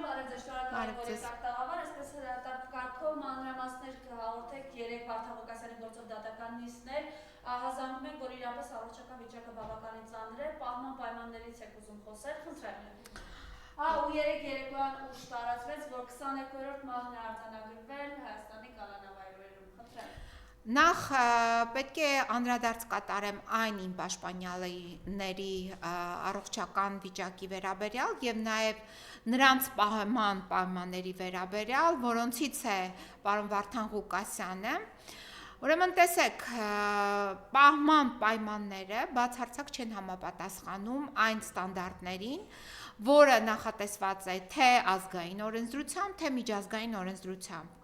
բարև ձեզ, շնորհակալ եմ, որ եկաք տաղավար, այսպես կարգով մանրամասներ հաղորդեք 3 Վարդան Ղուկասյանի գործով դատական նիստներ, հազանգում ենք, որ իրապես առողջական վիճակը բավականին ծանր է, պահման պայմաններից եք ուզում խոսել, խնդրեմ։ Ու 3 երեկոյան ուշ տարածվեց, որ 22-րդ մահն է արձանագրվել Հայաստանի կալանավայրերում, խնդրեմ։ Նախ պետք է անդրադարձ կատարեմ այն իմ պաշտպանյալների առողջական վիճակի վերաբերյալ եւ նաեւ նրանց պահման պայմանների վերաբերյալ, որոնցից է պարոն Վարդան Ղուկասյանը։ Ուրեմն տեսեք, պահման պայմանները բացարձակ չեն համապատասխանում այն ստանդարտներին, որը նախատեսված է թե ազգային օրենսդրությամբ, թե միջազգային օրենսդրությամբ։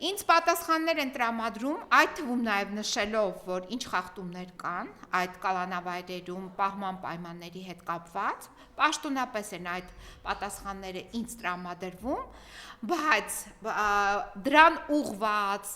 Ինձ պատասխաններ են տրամադրում, այդ թվում նաև նշելով, որ ինչ խախտումներ կան այդ կալանավայրերում պահման պայմանների հետ կապված, պաշտոնապես են այդ պատասխանները ինձ տրամադրվում, բայց դրան ուղղված,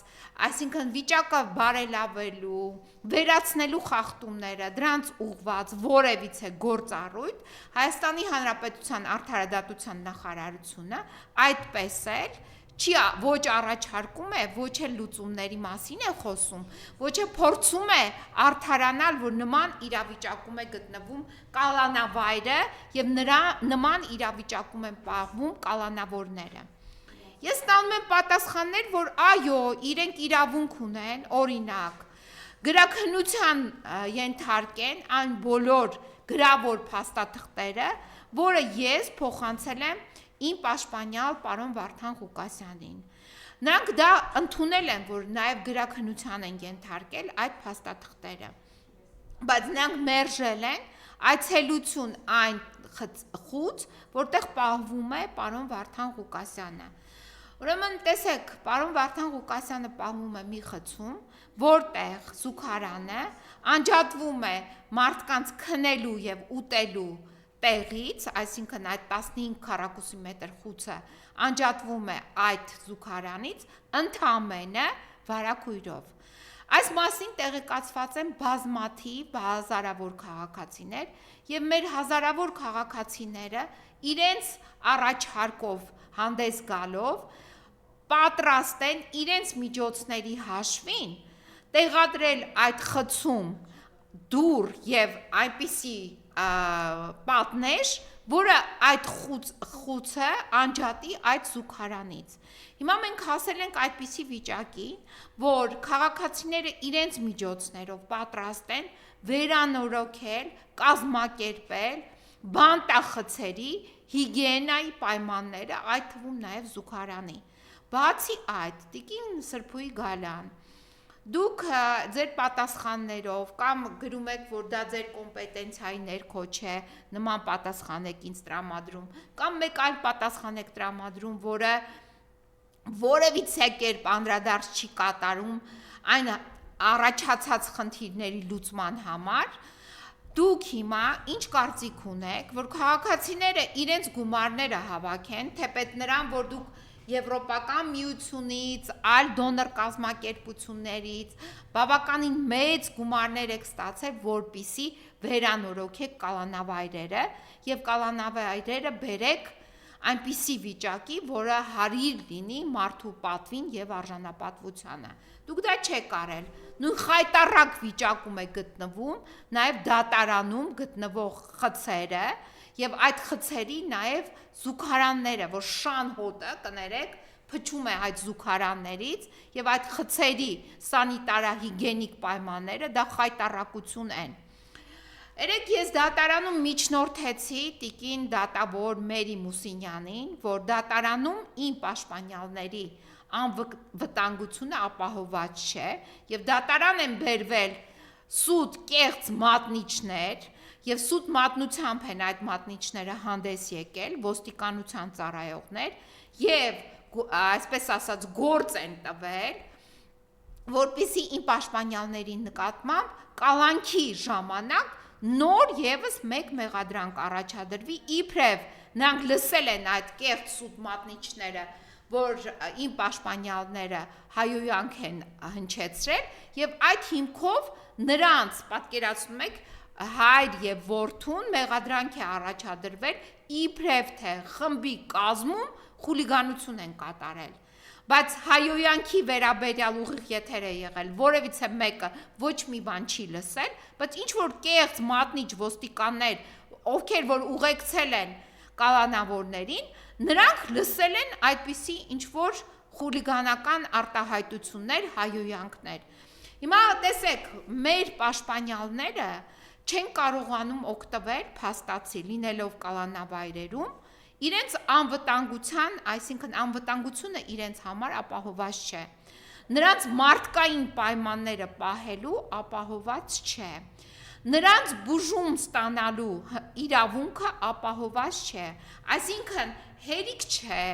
այսինքն վիճակը բարելավելու, վերացնելու խախտումները, դրանց ուղղված որևիցե գործառույթ Հայաստանի Հանրապետության արդարադատության նախարարությունը այդպես էլ ոչ առաջարկում է, ոչ էլ լուծումների մասին է խոսում, ոչ էլ փորձում է արդարանալ, որ նման իրավիճակում է գտնվում կալանավայրը եւ նման իրավիճակում են պահվում կալանավորները։ Ես ստանում եմ պատասխաններ, որ այո, իրենք իրավունք ունեն, օրինակ, գրաքննության ենթարկեն այն բոլոր գրավոր փաստաթղթերը, որը ես փոխանցել եմ իմ պաշտպանյալ պարոն Վարդան Ղուկասյանին։ Նրանք դա ընդունել են, որ նաև գրաքննության են ենթարկել այդ փաստաթղթերը, բայց նրանք մերժել են այցելություն այն խուց, որտեղ պահվում է պարոն Վարդան Ղուկասյանը։ Ուրեմն տեսեք, պարոն Վարդան Ղուկասյանը պահվում է մի խցում, որտեղ զուգարանը անջատվում է մարդկանց քնելու եւ ուտելու տեղից, այսինքն այդ 15 քառակուսի մետր խուցը անջատվում է այդ զուգարանից ընդամենը վարակույրով։ Այս մասին տեղեկացված են բազմաթիվ հազարավոր քաղաքացիներ եւ մեր հազարավոր քաղաքացիները իրենց առաջարկով հանդես գալով պատրաստ են իրենց միջոցների հաշվին տեղադրել այդ խցում դուռ եւ այնպիսի պատնեշ, որը այդ խուցը անջատի այդ զուգարանից։ Հիմա մենք հասել ենք այդպիսի վիճակի, որ քաղաքացիները իրենց միջոցներով պատրաստ են վերանորոգել, կազմակերպել բանտախցերի հիգիենայի պայմանները, այդ թվում նաև զուգարանի։ Բացի այդ, տիկին Սրփուի Գալյան, դուք ձեր պատասխաններով կամ գրում եք, որ դա ձեր կոմպետենցիայի ներքո չէ, նման պատասխան եք ինձ տրամադրում, կամ մեկ այլ պատասխան եք տրամադրում, որը որևիցե կերպ անդրադարձ չի կատարում այն առաջացած խնդիրների լուծման համար, դուք հիմա ինչ կարծիք ունեք, որ քաղաքացիները իրենց գումարները հավաքեն, թեպետ նրան, որ դուք Եվրոպական միությունից, այլ դոնոր կազմակերպություններից բավականին մեծ գումարներ եք ստացել, որպիսի վերանորոգեք կալանավայրերը եւ կալանավայրերը բերեք այնպիսի վիճակի, որը հարիր լինի մարդու պատվին եւ արժանապատվությանը։ Դուք դա չեք արել։ Նույն խայտառակ վիճակում է գտնվում նաեւ դատարանում գտնվող խցերը եւ այդ խցերի նաեւ զուգարանները, որ շան հոտը, կներեք, փչում է այդ զուգարաններից եւ այդ խցերի սանիտարահիգիենիկ պայմանները դա խայտառակություն են։ Երեք ես դատարանում միջնորդեցի տիկին դատավոր Մերի Մուսինյանին, որ դատարանում իմ պաշտպանյալների անվտանգությունը ապահովված չէ եւ դատարան են բերվել սուտ կեղծ մատնիչներ եւ սուտ մատնությամբ են այդ մատնիչները հանդես եկել, ոստիկանության ծառայողներ եւ այսպես ասած գործ են տվել, որպիսի իմ պաշտպանյալների նկատմամբ կալանքի ժամանակ նոր եւս մեկ մեղադրանք առաջադրվի, իբրև նրանք լսել են այդ կեղծ սուտ մատնիչները, որ իմ պաշտպանյալները հայոյանք են հնչեցրել եւ այդ հիմքով նրանց, պատկերացնում եք, հայր եւ որդուն մեղադրանք է առաջադրվել իբրև թե խմբի կազմում խուլիգանություն են կատարել, բայց հայոյանքի վերաբերյալ ուղիղ եթեր է եղել, որևիցե մեկը ոչ մի բան չի լսել, բայց ինչ որ կեղծ մատնիչ ոստիկաններ, ովքեր որ ուղեկցել են կալանավորներին, նրանք լսել են այդպիսի ինչ որ խուլիգանական արտահայտություններ, հայոյանքներ։ Հիմա տեսեք, մեր պաշտպանյալները չեն կարողանում օգտվել փաստացի լինելով կալանավայրերում, իրենց անվտանգության, այսինքն անվտանգությունը իրենց համար ապահոված չէ։ Նրանց մարդկային պայմանները պահելու ապահոված չէ։ Նրանց բուժում ստանալու իրավունքը ապահոված չէ։ Այսինքն հերիք չէ,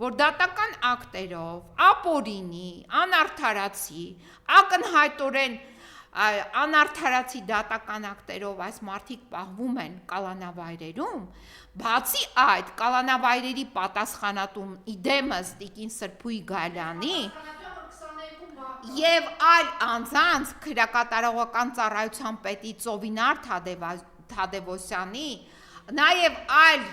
որ դատական ակտերով, ապօրինի, անարդարացի, ակնհայտորեն անարդարացի դատական ակտերով այս մարդիկ պահվում են կալանավայրերում, բացի այդ կալանավայրերի պատասխանատու իդեմս տիկին Սրբույի Գալյանի եւ այլ անձանց քրեակատարողական ծառայության պետի Ծովինար Թադևոսյանի, նաեւ այլ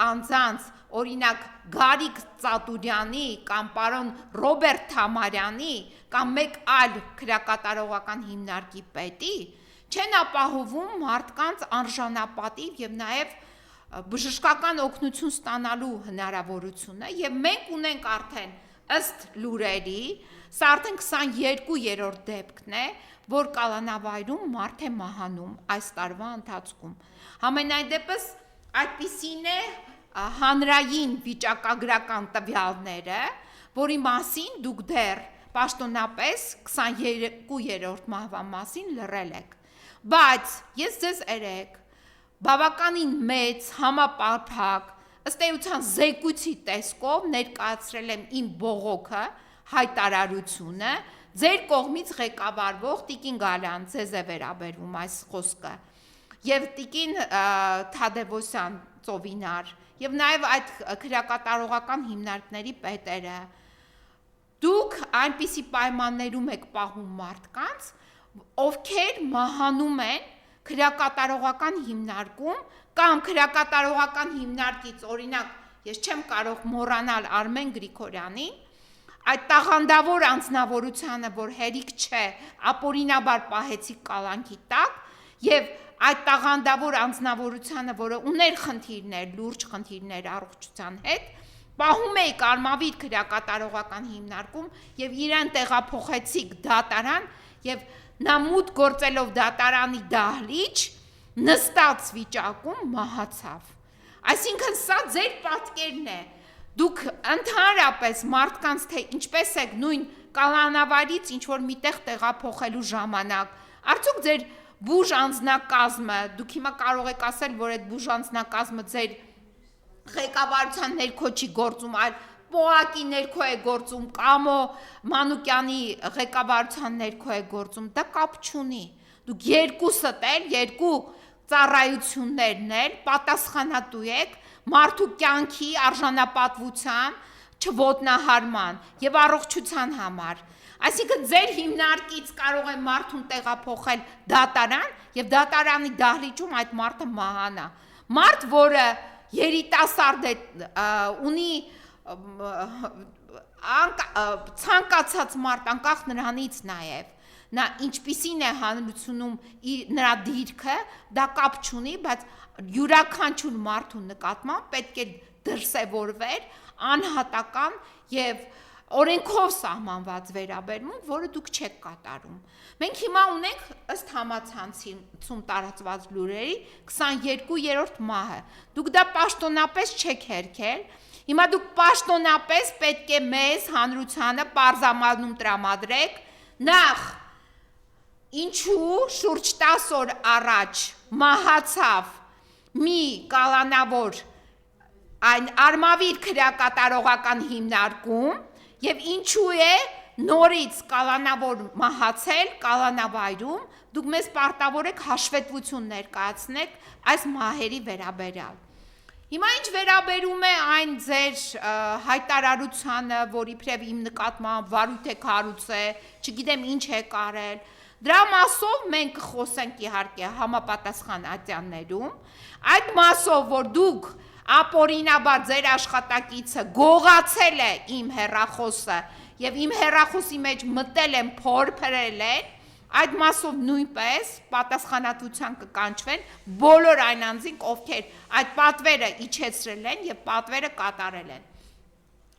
անձանց, օրինակ Գարիկ Ծատուրյանի կամ պարոն Ռոբերտ Թամարյանի կամ մեկ այլ քրեակատարողական հիմնարկի պետի չեն ապահովում մարդկանց արժանապատիվ եւ նաեւ բժշկական օգնություն ստանալու հնարավորությունը եւ մենք ունենք արդեն ըստ լուրերի, սա արդեն 22-րդ դեպքն է, որ կալանավայրում մարդ է մահանում այս տարվա ընթացքում։ Համենայն դեպս այդպիսին է հանրային վիճակագրական տվյալները, որի մասին դուք դեռ պաշտոնապես 22-րդ մահվա մասին լռել եք։ Բայց ես ձեզ երեք բավականին մեծ համապարփակ ըստ էության զեկույցի տեսքով ներկայացրել եմ իմ բողոքը, հայտարարությունը, ձեր կողմից ղեկավարվող տիկին Գալյան, ձեզ է վերաբերվում այս խոսքը, եւ տիկին Թադևոսյան Ծովինար, եւ նաեւ այդ քրեակատարողական հիմնարկների պետերը, դուք այնպիսի պայմաններում եք պահում մարդկանց, ովքեր մահանում են քրեակատարողական հիմնարկում կամ քրեակատարողական հիմնարկից, օրինակ, ես չեմ կարող մոռանալ Արմեն Գրիգորյանին, այդ տաղանդավոր անձնավորությանը, որ հերիք չէ, ապօրինաբար պահեցի կալանքի տակ, եւ այդ տաղանդավոր անձնավորությանը, որը ուներ խնդիրներ, լուրջ խնդիրներ առողջության հետ, պահում էի Արմավիր քրեակատարողական հիմնարկում եւ իրեն տեղափոխեցիք դատարան եւ նա մուտք գործելով դատարանի դահլիճ նստած վիճակում մահացավ։ Այսինքն սա ձեր պատկերն է։ Դուք ընդհանրապես մարդկանց թե ինչպես եք նույն կալանավարից ինչ որ միտեղ տեղափոխելու ժամանակ, արդյոք ձեր բուժ անձնակազմը, դուք հիմա կարող եք ասել, որ այդ բուժ անձնակազմը ձեր ղեկավարության ներքո չի գործում, այլ Պոակի ներքո է գործում, Կամո Մանուկյանի ղեկավարության ներքո է գործում, դա կապ չունի։ Դուք երկուսդ էլ, երկու ծառայություններն էլ պատասխանատու եք մարդու կյանքի արժանապատվության չոտնահարման եւ առողջության համար։ Այսինքն ձեր հիմնարկից կարող է մարդուն տեղափոխել դատարան եւ դատարանի դահլիճում այդ մարդը մահանա։ Մարդ, որը երիտասարդ է, ունի ցանկացած մարդ անկախ նրանից նաև նա ինչպիսին է հանրությունում նրա դիրքը, դա կապ չունի, բայց յուրաքանչյուր մարդու նկատմամբ պետք է դրսևորվեր անհատական եւ օրենքով սահմանված վերաբերմունք, որը դուք չեք կատարում։ Մենք հիմա ունենք ըստ համացանցում տարածված լուրերի 22-րդ մահը։ Դուք դա պաշտոնապես չեք հերքել։ Հիմա դուք պաշտոնապես պետք է մեզ հանրությանը պարզամանում տրամադրեք, նախ ինչու շուրջ 10 օր առաջ մահացավ մի կալանավոր այն Արմավիր քրեակատարողական հիմնարկում եւ ինչու է նորից կալանավոր մահացել կալանավայրում, դուք մեզ պարտավոր եք հաշվետվություն ներկայացնեք այս մահերի վերաբերյալ։ Հիմա ինչ վերաբերում է այն ձեր հայտարարությանը, որ իբրև իմ նկատմամբ վարույթ եք հարուցել, չգիտեմ ինչ եք արել, Դրա մասով մենք կխոսենք իհարկե համապատասխան ատյաններում, այդ մասով, որ դուք ապօրինաբար ձեր աշխատակիցը գողացել է իմ հեռախոսը եւ իմ հեռախոսի մեջ մտել են փորփրել են, այդ մասով նույնպես պատասխանատվության կկանչվեն բոլոր այն անձինք, ովքեր այդ պատվերը իջեցրել են եւ պատվերը կատարել են։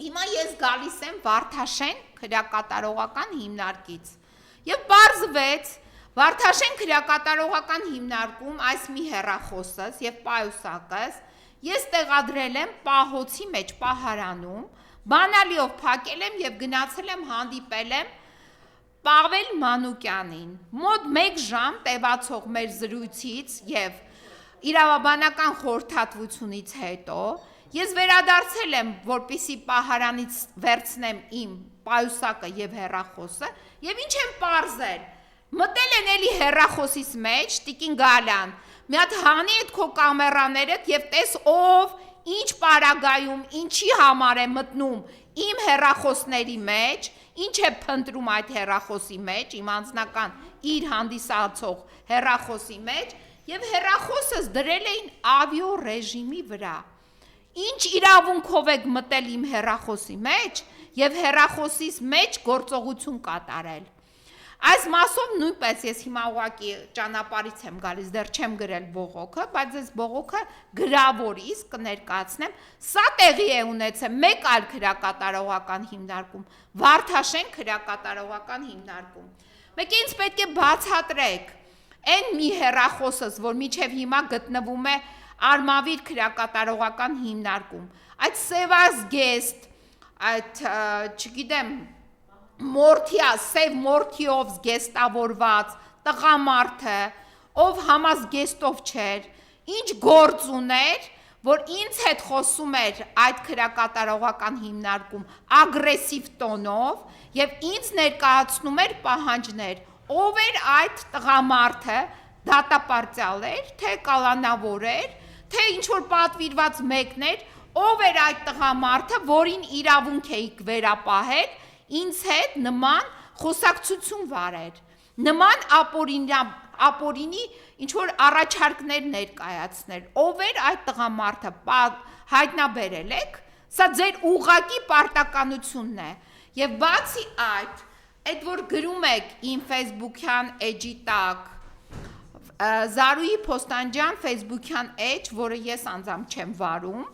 Հիմա ես գալիս եմ Վարդաշեն քրեակատարողական հիմնարկից եւ բարձվեց Վարդաշեն քրեակատարողական հիմնարկում այս մի հեռախոսս եւ պայուսակս ես տեղադրել եմ պահոցի մեջ պահարանում, բանալիով փակել եմ եւ գնացել եմ հանդիպել եմ Պավել Մանուկյանին, մոտ 1 ժամ տևացող մեր զրույցից եւ իրավաբանական խորհրդատվությունից հետո ես վերադարձել եմ, որպեսզի պահարանից վերցնեմ իմ պայուսակը եւ հեռախոսը եւ ինչ եմ պարզել։ Մտել են էլի հեռախոսից մեջ, Տիկին Գալյան, մի հատ հանի այդ քո կամերաներդ եւ տես ով ինչ պարագայում, ինչի համար է մտնում իմ հեռախոսների մեջ, ինչ է փնտրում այդ հեռախոսի մեջ, իմ անձնական իր հանդիսացող հեռախոսի մեջ եւ հեռախոսս դրել էին ավիո ռեժիմի վրա։ Ինչ իրավունքով եք մտել իմ հեռախոսի մեջ եւ հեռախոսից մեջ գործողություն կատարել։ Այս մասով նույնպես ես հիմա ուղղակի ճանապարհից եմ գալիս, դեռ չեմ գրել բողոքը, բայց այս բողոքը գրավորից կներկայացնեմ։ Սա տեղի է ունեցել մեկ այլ քրեակատարողական հիմնարկում, Վարդաշեն քրեակատարողական հիմնարկում։ Մեկ ինձ պետք է բացատրեք, այն մի հեռախոսս, որ միջև հիմա գտնվում է Արմավիր քրեակատարողական հիմնարկում, այդ Սևազգեստ, այդ չգիտեմ սև մորթիով զգեստավորված տղամարդը, ով համազգեստով չէր, ինչ գործ ուներ, որ ինձ հետ խոսում էր այդ քրեակատարողական հիմնարկում ագրեսիվ տոնով եւ ինձ ներկայացնում էր պահանջներ, ով էր այդ տղամարդը, դատապարտյալ էր, թե կալանավոր էր, թե ինչ որ պատվիրված մեկն էր, ով էր այդ տղամարդը, որին իրավունք էիք վերապահել ինձ հետ նման խոսակցություն վարեր, նման ապօրինի ինչ-որ առաջարկներ ներկայացներ, ով էր այդ տղամարդը, հայտնաբերել եք, սա ձեր ուղղակի պարտականությունն է, և բացի այդ որ գրում եք իմ ֆեյսբուքյան էջի տակ, Զարուհի Փոստանջյան ֆեյսբուքյան էջ, որը ես անձամբ չեմ վարում,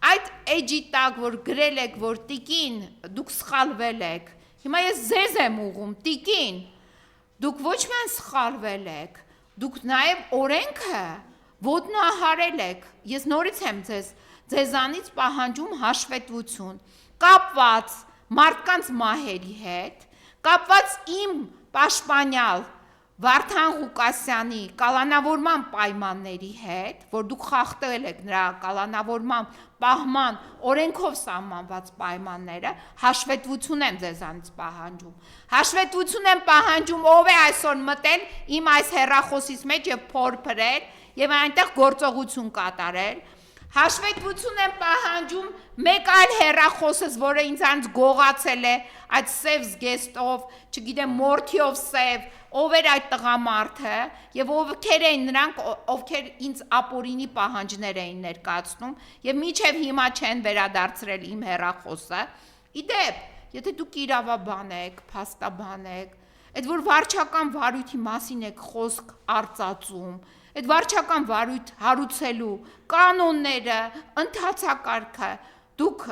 այդ էջի տակ, որ գրել եք, որ տիկին, դուք սխալվել եք, հիմա ես ձեզ եմ ուղում, տիկին, դուք ոչ միայն սխալվել եք, դուք նաև օրենքը ոտնահարել եք, ես նորից եմ ձեզանից պահանջում հաշվետվություն, կապված մարդկանց մահերի հետ, կապված իմ պաշտպանյալ Վարդան Ղուկասյանի կալանավորման պայմանների հետ, որ դուք խախտել եք նրա կալանավորման պահման օրենքով սահմանված պայմանները, հաշվետվություն եմ ձեզանից պահանջում։ Հաշվետվություն եմ պահանջում, ով է այսօր մտել իմ այս հեռախոսից մեջ եւ փորփրել եւ այնտեղ գործողություն կատարել։ Հաշվետվություն եմ պահանջում մեկ այլ հեռախոսս, որը ինձանց գողացել է այդ սև զգեստով, չգիտեմ, մորթիով սև, ով էր այդ տղամարդը եւ ովքեր էին նրանք, ովքեր ինձ ապօրինի պահանջներ էին ներկայացնում եւ մինչեւ հիմա չեն վերադարձրել իմ հեռախոսը։ Իդեպ, եթե դուք իրավաբան եք, փաստաբան եք, այդ որ վարչական վարույթի մասին եք խոսք արծածում, այդ վարչական վարույթ հարուցելու կանոնները, ընթացակարգը դուք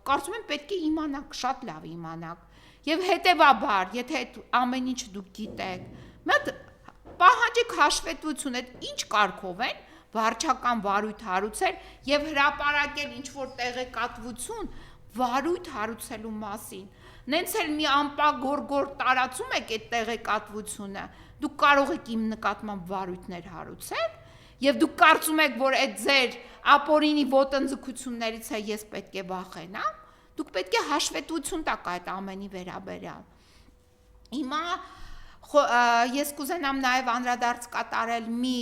կարծում եմ պետք է իմանաք, շատ լավ իմանաք։ Եվ հետևաբար, եթե այդ ամեն ինչ դուք գիտեք, մեկ պահանջեք հաշվետվություն, այդ ինչ կարգով են վարչական վարույթ հարուցել եւ հրապարակել ինչ որ տեղեկատվություն վարույթ հարուցելու մասին։ Նենց էլ մի ամպագորգոր տարածում եք այդ տեղեկատվությունը, դուք կարող եք իմ նկատմամբ վարույթներ հարուցել եւ դուք կարծում եք, որ այդ ձեր ապօրինի ոտնձգություններից է ես պետք է վախենամ, դուք պետք է հաշվետվություն տաք այդ ամենի վերաբերյալ։ Հիմա ես կուզենամ նաև անդրադարձ կատարել մի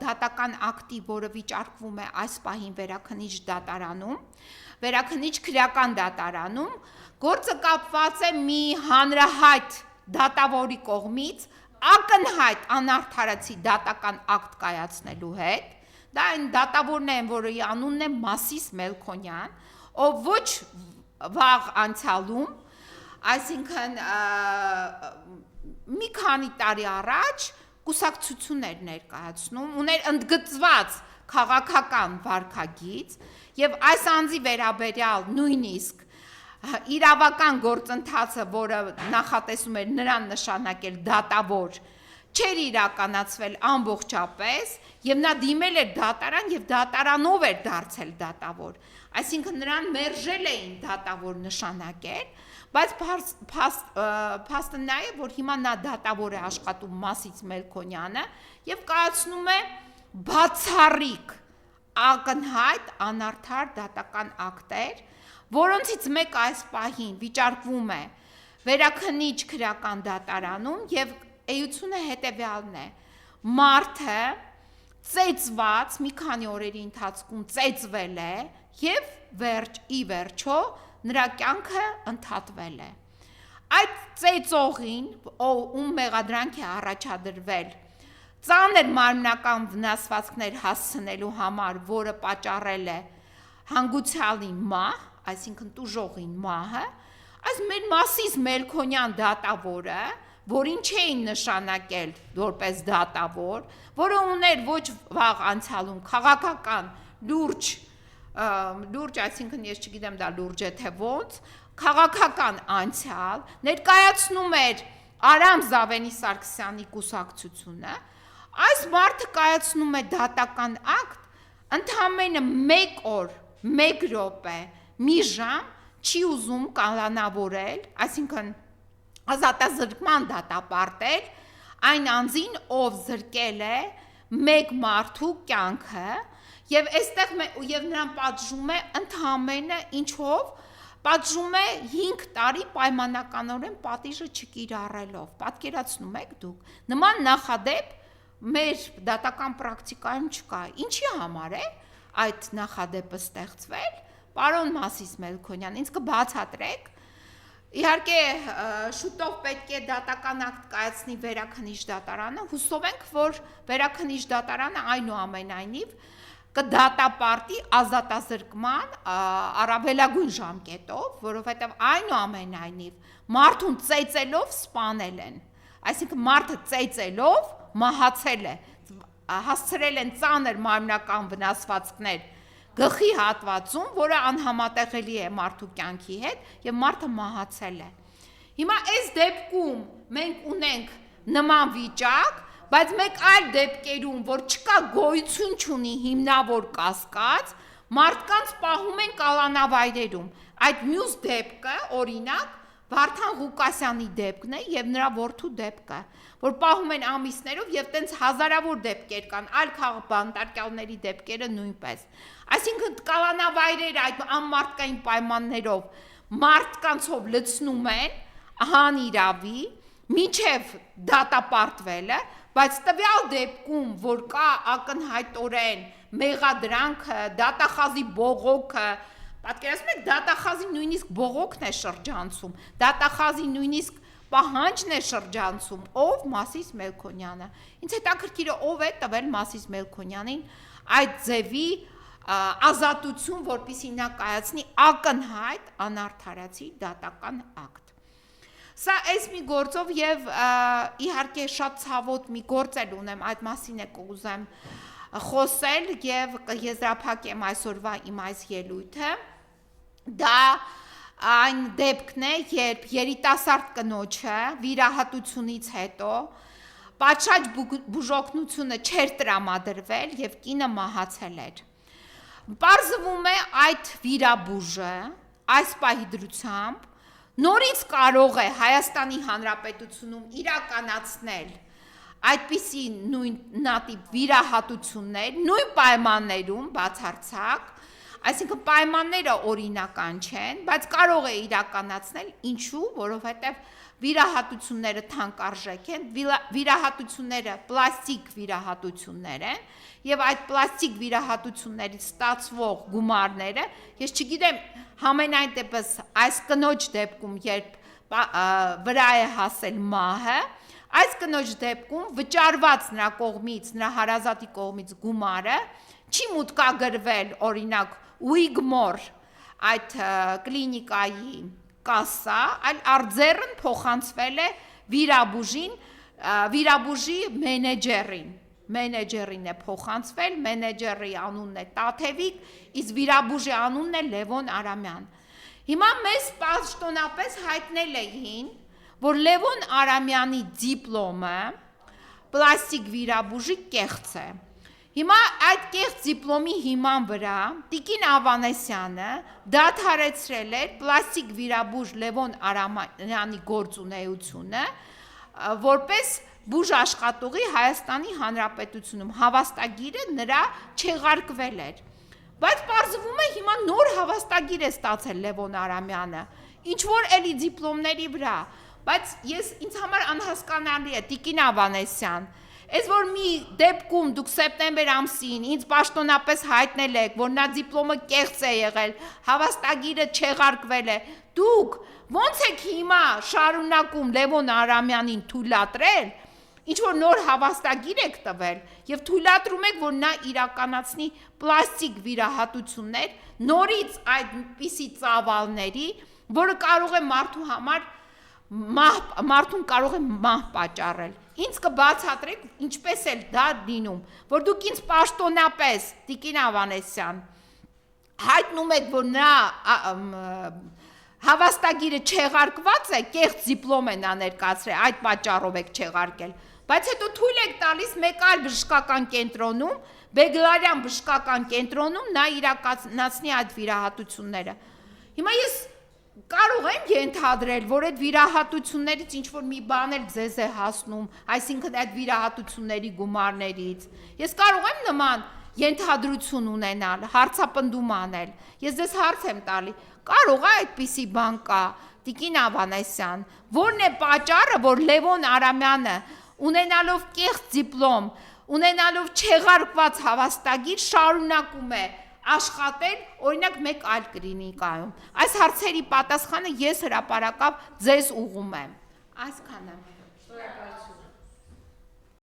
դատական ակտի, որը վիճարկվում է այս պահին Վերաքննիչ դատարանում, Վերաքննիչ քրեական դատարանում, գործը կապված է մի հանրահայտ դատավորի կողմից ակնհայտ անարդարացի դատական ակտ կայացնելու հետ, դա այն դատավորն են, որի անունն է Մասիս Մելքոնյան, ով ոչ վաղ անցյալում, այսինքն մի քանի տարի առաջ կուսակցություններ ներկայացնում, ուներ ընդգծված քաղաքական վարքագիծ եւ այս անձի վերաբերյալ նույնիսկ իրավական գործընթացը, որը նախատեսում էր նրան նշանակել դատավոր, չէր իրականացվել ամբողջապես եւ նա դիմել էր դատարան եւ դատարանով էր դարձել դատավոր, այսինքն նրան մերժել էին դատավոր նշանակել, բայց փաստը նա է, որ հիմա նա դատավոր է աշխատում Մասից Մելքոնյանը եւ կայացնում է բացառիկ ակնհայտ անարդար դատական ակտեր, որոնցից մեկը այս պահին վիճարկվում է վերաքննիչ քրեական դատարանում եւ էությունը հետեւյալն է. մարդը ծեծված մի քանի օրերի ընթացքում ծեծվել է եւ ի վերջո նրա կյանքը ընդհատվել է։ Այդ ծեծողին, ում մեղադրանք է առաջադրվել ծանր մարմնական վնասվածքներ հասցնելու համար, որը պատճառել է հանգուցյալի մահ, այսինքն տուժողին մահը, այս մեր Մասիս Մելքոնյան դատավորը, որին չէին նշանակել որպես դատավոր, որը ուներ ոչ վաղ անցյալում քաղաքական լուրջ, այսինքն ես չգիտեմ դա լուրջ է թե ոնց, քաղաքական անցյալ, ներկայացնում էր Արամ Զավենի Սարգսյանի կուսակցությունը, այս մարդը կայացնում է դատական ակտ, ընդամենը 1 օր, 1 րոպե, մի ժամ չի ուզում կալանավորել, այսինքն ազատազրկման դատապարտել այն անձին, ով զրկել է մեկ մարդու կյանքը եւ նրան պատժում է ընդամենը ինչով պատժում է 5 տարի պայմանականորեն պատիժը չկիրառելով։ Պատկերացնում եք դուք։ Նման նախադեպ մեր դատական պրակտիկայում չկա։ Ինչի համար է այդ նախադեպը ստեղծվել։ Պարոն Մասիս Մելքոնյան, ինձ կբացատրեք։ Իհարկե, շուտով պետք է դատական ակտ կայացնի վերաքննիչ դատարանը։ Հուսով ենք, որ վերաքննիչ դատարանը այնուամենայնիվ կդատապարտի ազատազրկման առավելագույն ժամկետով, որովհետև այնուամենայնիվ մարդուն ծեծելով սպանել են։ Այսինքն մարդը ծեծելով մահացել է, հասցրել են ծանր մարմնական վնասվածքներ գլխի հատվածում, որը անհամատեղելի է մարդու կյանքի հետ եւ մարդը մահացել է։ Հիմա այս դեպքում մենք ունենք նման վիճակ, բայց մեկ այլ դեպքերում, որ չկա գոյություն չունի հիմնավոր կասկած, մարդկանց պահում են կալանավայրերում։ Այդ մյուս դեպքը, օրինակ, Վարդան Ղուկասյանի դեպքն է եւ նրա որդու դեպքը, որ պահում են ամիսներով եւ տենց հազարավոր դեպքեր կան, այլ քաղաքբանտարկյալների դեպքերը նույնպես։ Այսինքն կալանավայրերը այդ անմարդկային պայմաններով մարդկանցով լցնում են հանիրավի, մինչև դատապարտվելը, բայց տվյալ դեպքում, որ կա ակնհայտորեն մեղադրանքը, դատախազի բողոքը, պատկերացնում եք, դատախազի նույնիսկ բողոքն է շրջանցում, դատախազի նույնիսկ պահանջն է շրջանցում, ով Մասիս Մելքոնյանը։ Ինձ հետաքրքիր է ով է տվել Մասիս Մելքոնյանին այդ ձևի ազատություն, որպեսզի նա կայացնի ակնհայտ անարդարացի դատական ակտ։ Սա այս մի գործով եւ իհարկե շատ ցավոտ մի գործ էլ ունեմ, այդ մասին է կուզեմ խոսել եւ կեզրափակեմ այսօրվա իմ այս ելույթը։ Դա այն դեպքն է, երբ երիտասարդ կնոջը վիրահատությունից հետո պատշաճ բուժօգնությունը չէր տրամադրվել եւ կինը մահացել էր։ Պարզվում է այդ վիրաբուժը այս պահի դրությամբ նորից կարող է Հայաստանի Հանրապետությունում իրականացնել այդպիսի նույն նատիպ վիրահատություններ, նույն պայմաններում բացարձակ, այսինքն պայմանները օրինական չեն, բայց կարող է իրականացնել, ինչու, որովհետև վիրահատությունները թանկարժեք են, վիրահատությունները պլաստիկ վիրահատություններ են, եւ այդ պլաստիկ վիրահատություններից ստացվող գումարները, ես չգիտեմ, համենայն դեպս այս կնոջ դեպքում, երբ վրա է հասել մահը, Այս կնոջ դեպքում վճարված նրա կողմից, նրա հարազատի կողմից գումարը չի մուտքագրվել օրինակ Wigmore այդ կլինիկայի կասա, այլ արձեռն փոխանցվել է վիրաբուժին, վիրաբուժի մենեջերին է փոխանցվել, մենեջերի անունն է Տաթևիկ, իսկ վիրաբուժի անունն է Լևոն Արամյան։ Հիմա մեզ պաշտոնապես հայտնել էին, որ Լևոն Արամյանի դիպլոմը պլաստիկ վիրաբուժի կեղծ է։ Հիմա այդ կեղծ դիպլոմի հիման վրա Տիկին Ավանեսյանը դադարեցրել էր պլաստիկ վիրաբուժ Լևոն Արամյանի գործունեությունը, որպես բուժ աշխատողի Հայաստանի Հանրապետությունում հավաստագիրը նրա չեղարկվել էր։ Բայց պարզվում է հիմա նոր հավաստագիր է ստացել Լևոն Արամյանը, ինչ որ էլի դիպլոմների վրա, բայց ինձ համար անհասկանալի է Տիկին Ավանեսյան, այս որ մի դեպքում դուք սեպտեմբեր ամսին ինձ պաշտոնապես հայտնել եք, որ նա դիպլոմը կեղծ է եղել, հավաստագիրը չեղարկվել է, դուք ո՞նց եք հիմա շարունակում Լևոն Արամյանին թույլատրել, ինչ որ նոր հավաստագիր եք տվել եւ թույլատրում եք, որ նա իրականացնի պլաստիկ վիրահատություններ, նորից այդպիսի ծավալների, որը կարող է մարդուն կարող է մահ պատճառել։ Ինձ կբացատրեք, ինչպես էլ դա լինում, որ դուք ինձ պաշտոնապես, Տիկին Ավանեսյան, հայտնում եք, որ նա հավաստագիրը չեղարկված է, կեղծ դիպլոմ է նա ներկայացրել, այդ պատճառով եք չեղարկել, բայց հետո թույլ եք տալիս մեկ այլ բժշկական կենտրոնում, Բեգլարյան բժշկական կենտրոնում նա իրականացնի այդ վիրահատությունները։ Հիմա ես կարող եմ ենթադրել, որ այդ վիրահատություններից ինչ որ մի բան էլ ձեզ է հասնում, այսինքն այդ վիրահատությունների գումարներից։ Ես կարող եմ նման ենթադրություն ունենալ, հարցապնդում անել։ Ես ձեզ հարց եմ տալի, կարող է այդպիսի բան կա, Տիկին Ավանեսյան, որն է պատճառը, որ Լևոն Արամյանը ունենալով կեղծ դիպլոմ, ունենալով չեղարկված հավաստագիր շարունակում է աշխատել, օրինակ մեկ այլ կլինիկայում։ Այս հարցերի պատասխանը ես հրապարակավ ձեզ ուղղում եմ։ Այսքանը։